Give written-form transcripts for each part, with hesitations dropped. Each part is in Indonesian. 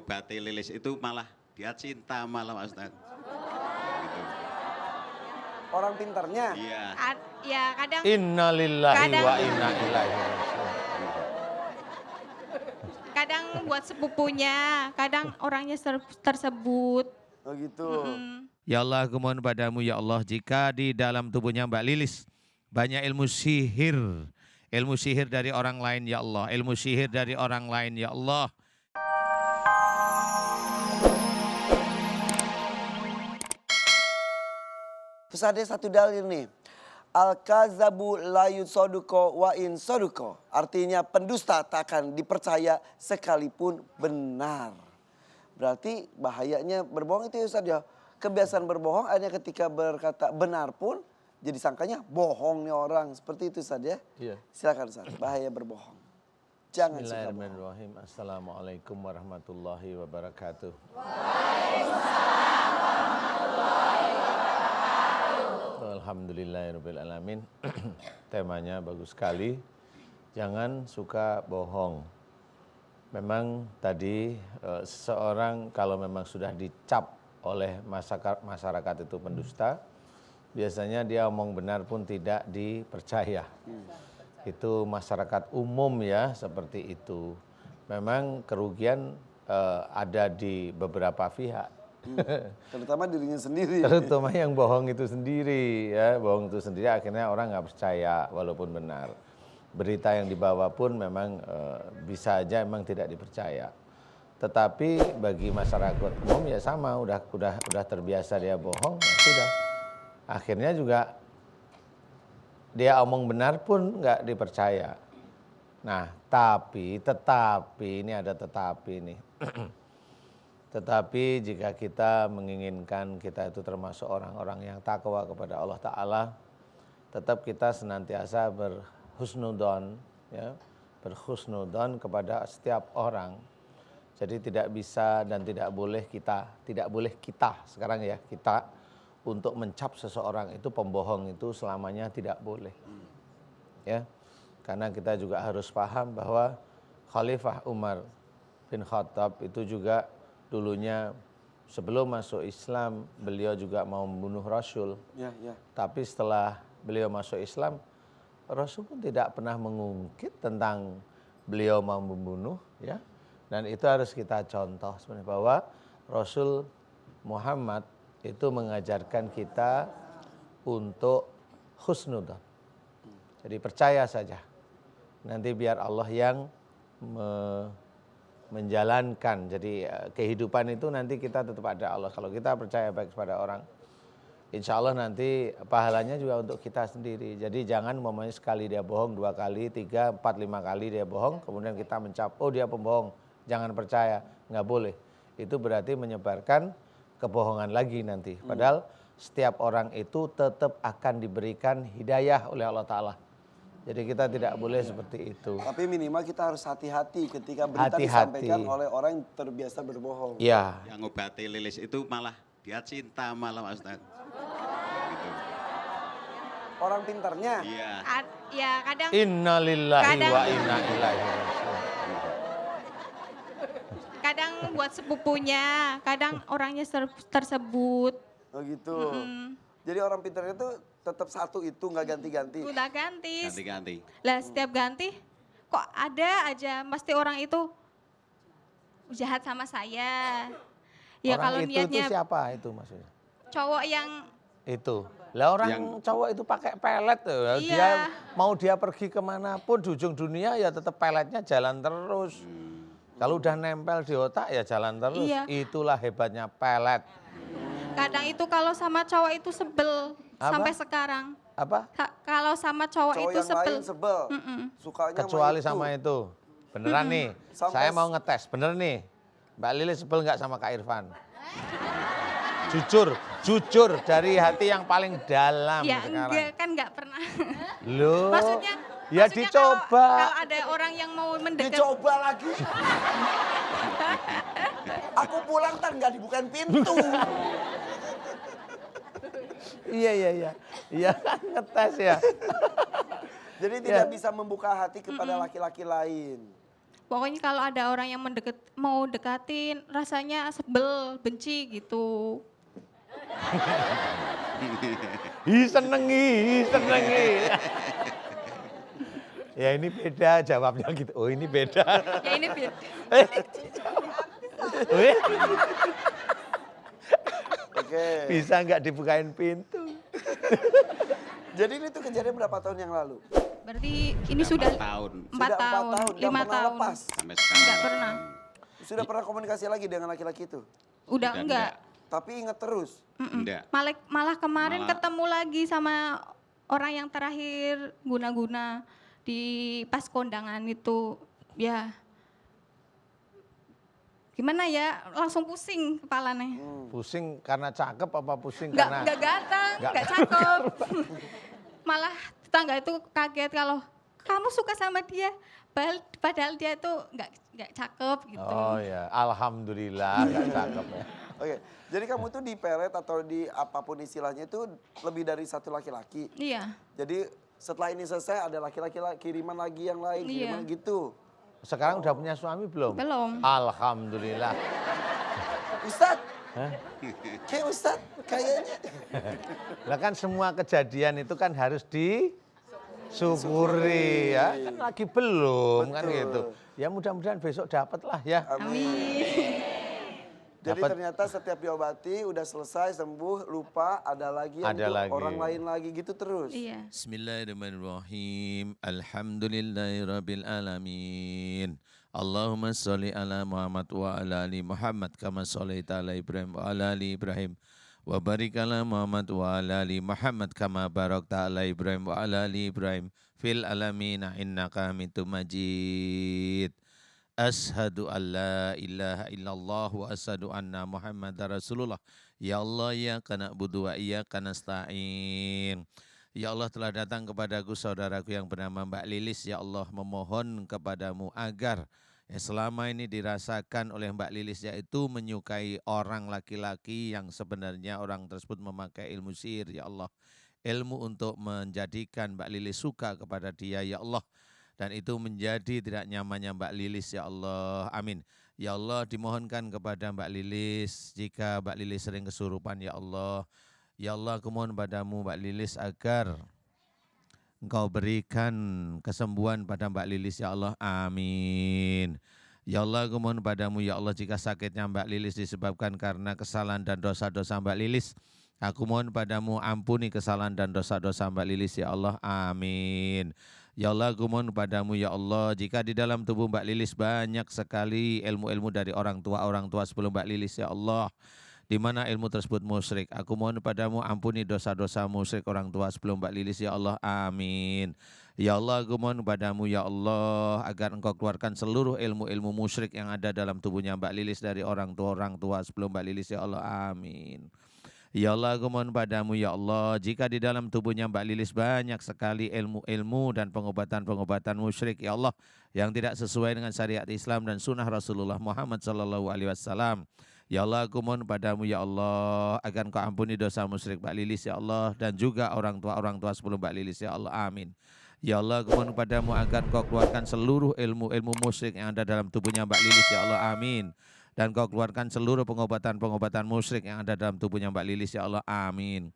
ngobati Lilis itu malah dia cinta malah Pak Ustadz. Gitu. Orang pinternya. Iya. Ya kadang Innalillahi wa inna ilaihi raji'un. kadang buat sepupunya, kadang orangnya tersebut. Oh gitu. Ya Allah, aku mohon padamu ya Allah, jika di dalam tubuhnya Mbak Lilis banyak ilmu sihir dari orang lain ya Allah, ilmu sihir dari orang lain ya Allah. Terus ada satu dalil nih. Al-kazabu la yusaduko wa in saduko. Artinya pendusta tak akan dipercaya sekalipun benar. Berarti bahayanya berbohong itu ya Ustaz ya. Kebiasaan berbohong hanya ketika berkata benar pun jadi sangkanya bohong nih orang. Seperti itu Ustaz ya. Iya. Silakan Ustaz, bahaya berbohong. Jangan suka bohong. Bismillahirrahmanirrahim. Assalamualaikum warahmatullahi wabarakatuh. Alhamdulillahirrahmanirrahim. Temanya bagus sekali. Jangan suka bohong. Memang tadi seseorang kalau memang sudah dicap oleh masyarakat itu pendusta, biasanya dia omong benar pun tidak dipercaya. Itu masyarakat umum ya, seperti itu. Memang kerugian ada di beberapa pihak. Terutama dirinya sendiri. Terutama yang bohong itu sendiri ya, bohong itu sendiri akhirnya orang nggak percaya walaupun benar. Berita yang dibawa pun memang bisa aja memang tidak dipercaya. Tetapi bagi masyarakat umum ya sama, udah terbiasa dia bohong, ya sudah. Akhirnya juga dia omong benar pun nggak dipercaya. Nah, tetapi ini ada tetapi nih. Tetapi jika kita menginginkan kita itu termasuk orang-orang yang takwa kepada Allah Ta'ala, tetap kita senantiasa berhusnudon, ya, berhusnudon kepada setiap orang. Jadi tidak bisa dan tidak boleh kita sekarang ya, kita untuk mencap seseorang itu pembohong itu selamanya tidak boleh. Ya. Karena kita juga harus paham bahwa Khalifah Umar bin Khattab itu juga dulunya sebelum masuk Islam beliau juga mau membunuh Rasul. Ya. Tapi setelah beliau masuk Islam, Rasul pun tidak pernah mengungkit tentang beliau mau membunuh, ya. Dan itu harus kita contoh sebenarnya bahwa Rasul Muhammad itu mengajarkan kita untuk husnudzon. Jadi percaya saja. Nanti biar Allah yang menjalankan. Jadi kehidupan itu nanti kita tetap ada Allah. Kalau kita percaya baik kepada orang, insya Allah nanti pahalanya juga untuk kita sendiri. Jadi jangan umpamanya sekali dia bohong, 2 kali, 3, 4, 5 kali dia bohong, kemudian kita mencap, oh dia pembohong, jangan percaya. Nggak boleh. Itu berarti menyebarkan kebohongan lagi nanti. Padahal setiap orang itu tetap akan diberikan hidayah oleh Allah Ta'ala. Jadi kita tidak boleh seperti itu. Tapi minimal kita harus hati-hati ketika berita disampaikan oleh orang yang terbiasa berbohong. Iya. Yang ngobati Lilis itu malah dia cinta malah Pak Ustadz. Gitu. Orang pinternya. Iya. Ya kadang Innalillahi wa inna ilaihi raji'un. kadang buat sepupunya, kadang orangnya tersebut. Oh gitu. Jadi orang pinternya itu tetap satu itu nggak ganti-ganti. Udah ganti. Ganti-ganti. Lah setiap ganti kok ada aja pasti orang itu jahat sama saya. Ya Orang kalau itu niatnya siapa itu maksudnya? cowok yang Itu. Lah orang cowok itu pakai pelet tuh. Iya. Dia mau dia pergi kemanapun di ujung dunia ya tetap peletnya jalan terus. Kalau udah nempel di otak ya jalan terus. Iya. Itulah hebatnya pelet. kadang itu kalau sama cowok itu sebel Apa? sampai sekarang. Apa? Kalau sama cowok Cowok itu yang sebel. lain sebel. Sukanya Kecuali sama itu. Beneran nih. Sampai Saya mau ngetes. Bener nih. Mbak Lilis sebel nggak sama Kak Irfan? Jujur dari hati yang paling dalam Ya sekarang. enggak kan enggak pernah. Loh. Maksudnya Ya dicoba. Kalau ada orang yang mau mendekat. Dicoba lagi. Aku pulang ntar nggak dibukain pintu. Iya. Iya kan ngetes ya. Jadi tidak bisa membuka hati kepada laki-laki lain. Pokoknya kalau ada orang yang mau dekatin, rasanya sebel, benci gitu. Senengi. Ya ini beda jawabnya gitu. Oh ini beda. Ya ini beda. Oh, ya? Oke. Bisa nggak dibukain pintu? Jadi ini tuh kejadian berapa tahun yang lalu? Berarti ini sudah 4 tahun 4 Sudah 4 tahun, tahun, nggak 5 pernah tahun. lepas. sampai sekarang. Enggak pernah. Sudah pernah komunikasi lagi dengan laki-laki itu? Udah Sudah enggak. Tapi ingat terus. Enggak. Malah kemarin Malah- ketemu lagi sama orang yang terakhir guna-guna di pas kondangan itu. Ya. Gimana ya? Langsung pusing kepalanya. Pusing karena cakep apa pusing Enggak karena ganteng, Nggak- enggak cakep. Malah tetangga itu kaget kalau kamu suka sama dia, padahal dia itu enggak cakep gitu. Oh ya, alhamdulillah nggak cakep ya. Oke, jadi kamu tuh diperet atau di apapun istilahnya itu lebih dari satu laki-laki. Iya. Jadi setelah ini selesai ada laki-laki kiriman lagi yang lain, Iya. kiriman gitu. Sekarang udah punya suami belum? Belum. Alhamdulillah. Ustadz, Hah? kayak Ustadz kayaknya. Lah kan semua kejadian itu kan harus disyukuri ya. Kan lagi belum kan Betul. gitu. Ya mudah-mudahan besok dapat lah ya. Amin. Jadi Dapat- ternyata setiap diobati udah selesai sembuh lupa ada lagi yang Ada untuk lagi. orang lain lagi gitu terus. Iya. Bismillahirrahmanirrahim. Alhamdulillahirabbil alamin. Allahumma sholli ala Muhammad wa ala ali Muhammad kama shallaita ala Ibrahim wa ala ali Ibrahim. Wa barik ala Muhammad wa ala ali Muhammad kama barakta ala Ibrahim wa ala ali Ibrahim fil alamin innaka Hamidum Majid. Ashadu an la ilaha illallah wa ashadu anna Muhammadar Rasulullah. Ya Allah, ya kana budu wa iya kana sta'in. Ya Allah, telah datang kepadaku saudaraku yang bernama Mbak Lilis. Ya Allah, memohon kepadamu agar selama ini dirasakan oleh Mbak Lilis, yaitu menyukai orang laki-laki yang sebenarnya orang tersebut memakai ilmu sihir. Ya Allah, ilmu untuk menjadikan Mbak Lilis suka kepada dia. Ya Allah, dan itu menjadi tidak nyamannya Mbak Lilis, ya Allah, amin. Ya Allah, dimohonkan kepada Mbak Lilis, jika Mbak Lilis sering kesurupan, ya Allah, aku mohon padamu Mbak Lilis agar Engkau berikan kesembuhan pada Mbak Lilis, ya Allah, amin. Ya Allah, aku mohon padamu, ya Allah, jika sakitnya Mbak Lilis disebabkan karena kesalahan dan dosa-dosa Mbak Lilis, aku mohon padamu ampuni kesalahan dan dosa-dosa Mbak Lilis, ya Allah, amin. Ya Allah, aku mohon padamu, ya Allah, jika di dalam tubuh Mbak Lilis banyak sekali ilmu-ilmu dari orang tua sebelum Mbak Lilis, ya Allah, di mana ilmu tersebut musyrik, aku mohon padamu ampuni dosa-dosa musyrik orang tua sebelum Mbak Lilis, ya Allah, amin. Ya Allah, aku mohon padamu, ya Allah, agar Engkau keluarkan seluruh ilmu-ilmu musyrik yang ada dalam tubuhnya Mbak Lilis dari orang tua sebelum Mbak Lilis, ya Allah, amin. Ya Allah, aku mohon padamu, ya Allah, jika di dalam tubuhnya Mbak Lilis banyak sekali ilmu-ilmu dan pengobatan-pengobatan musyrik, ya Allah, yang tidak sesuai dengan syariat Islam dan sunnah Rasulullah Muhammad SAW. Ya Allah, aku mohon padamu, ya Allah, agar Engkau ampuni dosa musyrik Mbak Lilis, ya Allah, dan juga orang tua sebelum Mbak Lilis, ya Allah, amin. Ya Allah, aku mohon padamu agar Engkau keluarkan seluruh ilmu-ilmu musyrik yang ada dalam tubuhnya Mbak Lilis, ya Allah, amin. Dan Kau keluarkan seluruh pengobatan-pengobatan musyrik yang ada dalam tubuhnya Mbak Lilis, ya Allah, amin.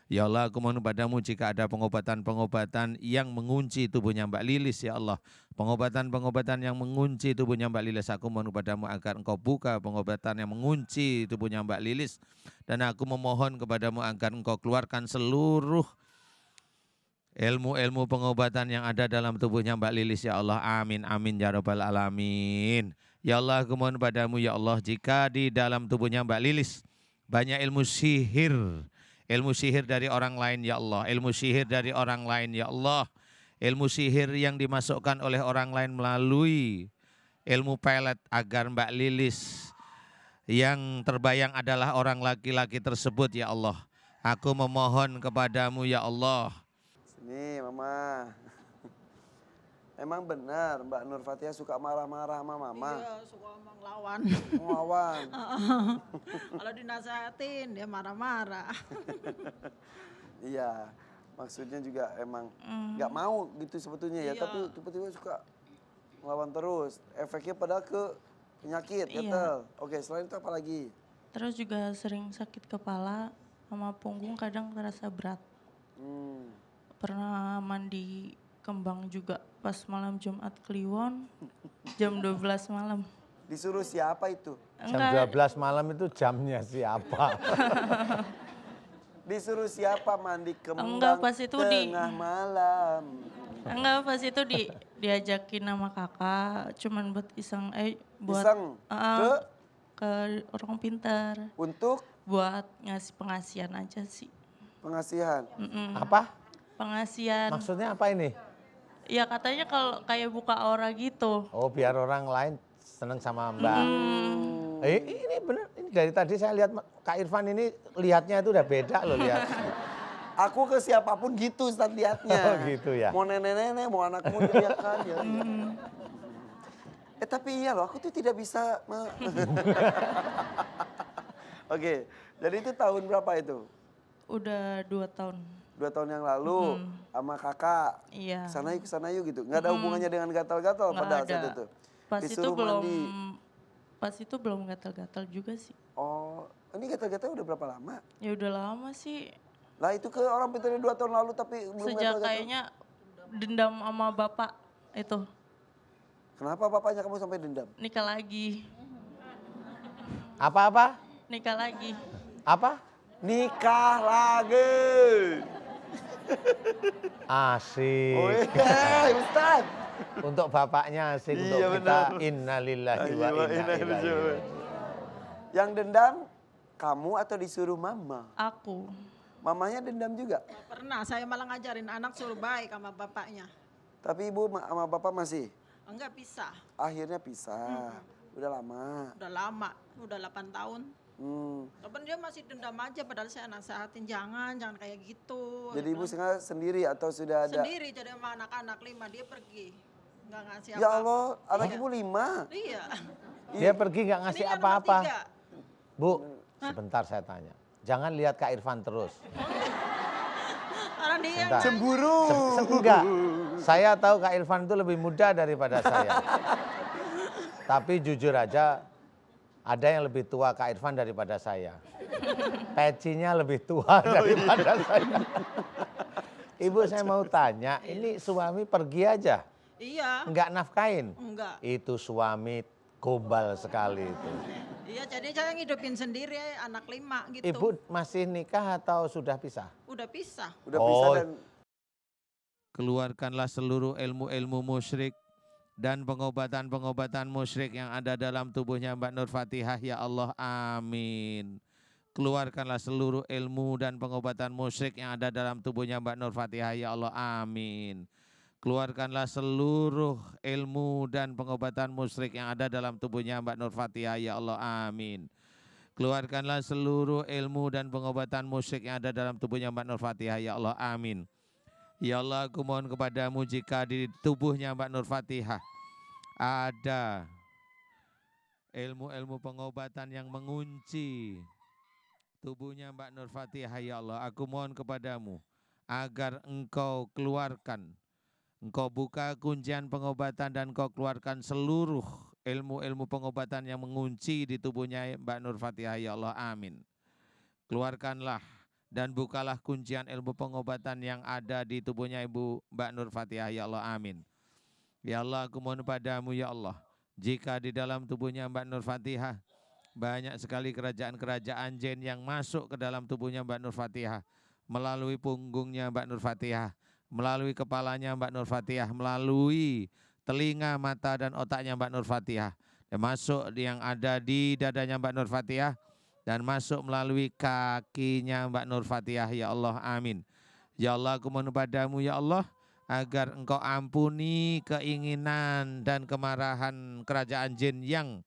Ya Allah, aku mohon padamu jika ada pengobatan-pengobatan yang mengunci tubuhnya Mbak Lilis, ya Allah, pengobatan-pengobatan yang mengunci tubuhnya Mbak Lilis, aku mohon padamu agar Engkau buka pengobatan yang mengunci tubuhnya Mbak Lilis, dan aku memohon kepadamu agar Engkau keluarkan seluruh ilmu-ilmu pengobatan yang ada dalam tubuhnya Mbak Lilis, ya Allah, amin, amin, ya rabbal alamin. Ya Allah, aku mohon padamu, ya Allah, jika di dalam tubuhnya Mbak Lilis banyak ilmu sihir dari orang lain, ya Allah, ilmu sihir dari orang lain, ya Allah, ilmu sihir yang dimasukkan oleh orang lain melalui ilmu pelet agar Mbak Lilis yang terbayang adalah orang laki-laki tersebut, ya Allah, aku memohon kepadamu, ya Allah. Sini Mama. Emang benar Mbak Nur Fatihah suka marah-marah sama Mama? Iya, suka ngelawan. Ngelawan. Kalau dinasehatin dia marah-marah. Iya, maksudnya juga emang nggak mau gitu sebetulnya ya, Iya. tapi tiba-tiba suka Ngelawan terus. Efeknya padahal ke penyakit, Iya. gatal. Oke, selain itu apa lagi? Terus juga sering sakit kepala sama punggung kadang terasa berat. Hmm. Pernah mandi kembang juga pas malam Jumat Kliwon jam 12 malam. Disuruh siapa itu? Jam Enggak, 12 malam itu jamnya siapa? Disuruh siapa mandi kembang Enggak, pas itu tengah malam? enggak pas itu diajakin sama kakak cuman buat iseng buat Iseng? ke orang pintar Untuk buat ngasih pengasihan aja sih. pengasihan. Apa? Pengasihan. Maksudnya apa ini? Ya katanya kalau kayak buka aura gitu. Oh, biar orang lain seneng sama Mbak. Ini bener, ini dari tadi saya lihat Kak Irfan ini lihatnya itu udah beda loh lihat. Aku ke siapapun gitu Ustaz liatnya. Oh, gitu ya. Mau nenek-nenek, mau anak muda ya kan. Ya. Tapi iya loh, aku tuh tidak bisa. Oke, jadi itu tahun berapa itu? Udah 2 tahun. 2 tahun yang lalu sama kakak. Iya. Kesana yuk gitu. Nggak ada hubungannya dengan gatal-gatal Nggak pada ada. saat itu. Pas Disuruh itu belum mandi. pas itu belum gatal-gatal juga sih. Oh, ini gatal-gatal udah berapa lama? Ya udah lama sih. Lah itu ke orang pintarnya 2 tahun lalu tapi belum Sejak gatal-gatal. kayaknya dendam sama bapak itu Kenapa bapaknya kamu sampai dendam? nikah lagi. Apa-apa? Nikah lagi. Apa? Nikah lagi. Asik. Oh iya, Ustaz. Untuk bapaknya asik, untuk Iya, kita benar. innalillahi wa Iya, inna ilaihi raji'un. Yang dendam kamu atau disuruh mama? Aku. Mamanya dendam juga. Pernah saya malah ngajarin anak suruh baik sama bapaknya. Tapi ibu sama bapak masih? Enggak pisah, Akhirnya pisah. Udah lama. udah lama, udah 8 tahun. Tapi dia masih dendam aja padahal saya nasehatin jangan kayak gitu. Jadi Dia ibu bilang, sekarang sendiri atau sudah ada? sendiri jadi sama anak-anak 5 dia pergi. Enggak ngasih Ya apa-apa. Allah, anak ibu 5. Iya. Dia pergi nggak ngasih Ini yang apa-apa. nomor 3. Bu, sebentar saya tanya. Jangan lihat Kak Irfan terus. Karena dia yang Bentar. Cemburu. Enggak. Saya tahu Kak Irfan itu lebih muda daripada saya. Tapi jujur aja, ada yang lebih tua Kak Irfan daripada saya. Pecinya lebih tua daripada saya. Ibu saya mau tanya, ini suami pergi aja, Iya, enggak nafkain. enggak. Itu suami gombal sekali itu. Iya, jadi saya ngidupin sendiri anak 5 gitu. Ibu masih nikah atau sudah pisah? Udah pisah. Udah pisah Oh. dan Keluarkanlah seluruh ilmu-ilmu musyrik dan pengobatan-pengobatan musyrik yang ada dalam tubuhnya Mbak Nur Fatihah, ya Allah, amin. Keluarkanlah seluruh ilmu dan pengobatan musyrik yang ada dalam tubuhnya Mbak Nur Fatihah, ya Allah, amin. Keluarkanlah seluruh ilmu dan pengobatan musyrik yang ada dalam tubuhnya Mbak Nur Fatihah, ya Allah, amin. Keluarkanlah seluruh ilmu dan pengobatan musyrik yang ada dalam tubuhnya Mbak Nur Fatihah, ya Allah, amin. Ya Allah, aku mohon kepadamu jika di tubuhnya Mbak Nur Fatihah ada ilmu-ilmu pengobatan yang mengunci tubuhnya Mbak Nur Fatihah, ya Allah, aku mohon kepadamu agar engkau keluarkan, engkau buka kuncian pengobatan dan engkau keluarkan seluruh ilmu-ilmu pengobatan yang mengunci di tubuhnya Mbak Nur Fatihah, ya Allah, amin. Keluarkanlah dan bukalah kuncian ilmu pengobatan yang ada di tubuhnya Ibu Mbak Nur Fatihah, ya Allah, amin. Ya Allah, aku mohon padamu, ya Allah, jika di dalam tubuhnya Mbak Nur Fatihah banyak sekali kerajaan-kerajaan jin yang masuk ke dalam tubuhnya Mbak Nur Fatihah, melalui punggungnya Mbak Nur Fatihah, melalui kepalanya Mbak Nur Fatihah, melalui telinga, mata, dan otaknya Mbak Nur Fatihah, dan masuk yang ada di dadanya Mbak Nur Fatihah, dan masuk melalui kakinya Mbak Nur Fatihah, ya Allah, amin. Ya Allah, aku mohon padamu, ya Allah, agar engkau ampuni keinginan dan kemarahan kerajaan jin yang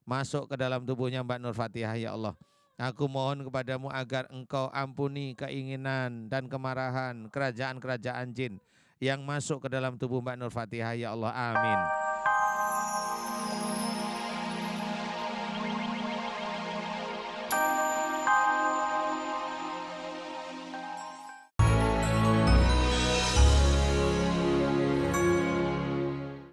masuk ke dalam tubuhnya Mbak Nur Fatihah, ya Allah. Aku mohon kepadamu agar engkau ampuni keinginan dan kemarahan kerajaan-kerajaan jin yang masuk ke dalam tubuh Mbak Nur Fatihah, ya Allah, amin.